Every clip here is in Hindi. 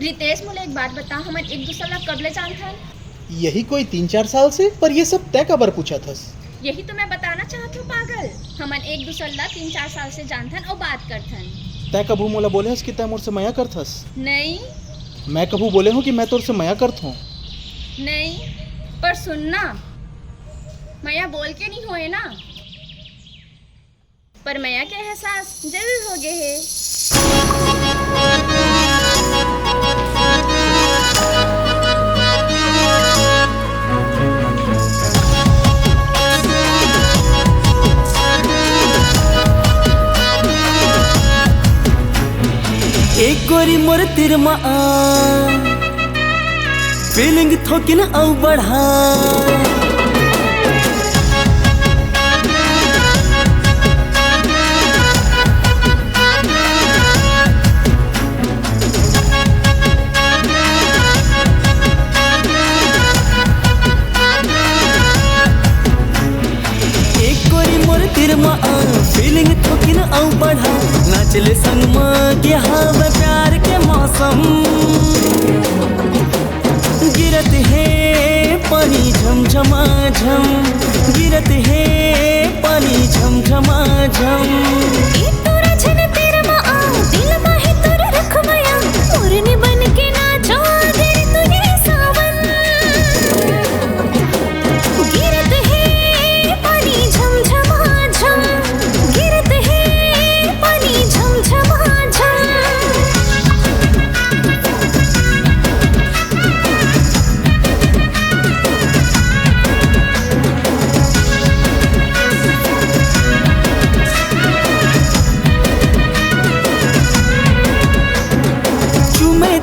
रितेश मुझे एक बात बता, हम एक दूसरे ला कब ले जानथन? यही कोई 3-4 साल से, पर ये सब तय कबर पूछा थस? यही तो मैं बताना चाहत हूँ पागल। हमन एक दूसरे ला 3-4 साल से जानथन और बात करथन। तय कभू मोला बोले हस कि तय मोर से मया करथस? नहीं मैं कभू बोले हूँ कि मैं तोर से मया करत हूँ? नहीं, पर सुनना, मैया बोल के नहीं होए ना, पर मैया के एहसास जरूर हो गए है। एक गोरी मोर तिरमा फीलिंग थोकिन औ बढ़ा एक गोरी मोर तिरमा फीलिंग थोकिन औ बढ़ा नाचले संग में गेहाव प्यार के मौसम गिरत है पानी झमझमा झम गिरत है पानी झमझमा झम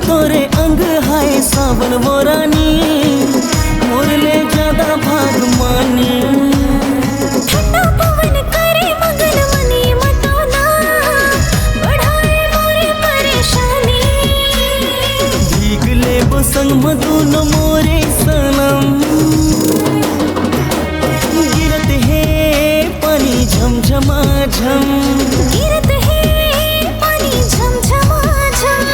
तोरे अंग हाय सावन मोरानी मोर ले ज्यादा भाग मानी ठंडा पवन करे मगन मनी मतौना बढ़ाए मोरे परेशानी भीग ले वो संग मधुन मोरे सनम गिरत है पानी झमझमा झम गिरत है पानी झमझमा झम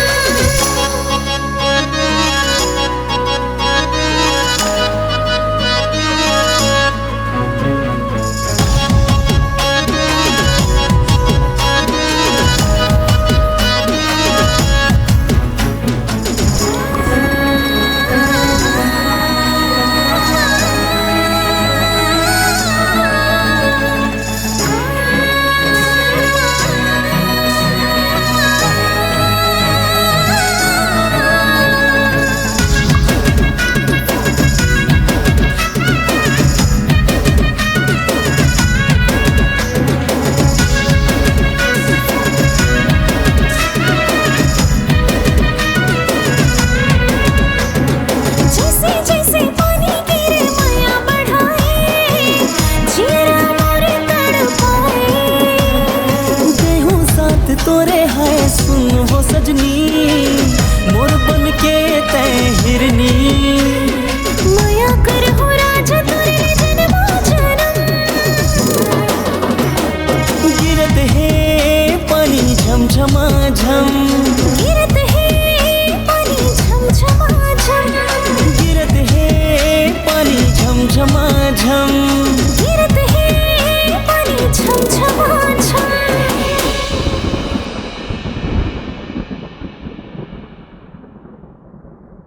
तोरे है सुन हो सजनी मोर बन के तय हिरनी माया कर हो राजा तोरे जन्म जन्म गिरत है पानी झमझमा झम गिरत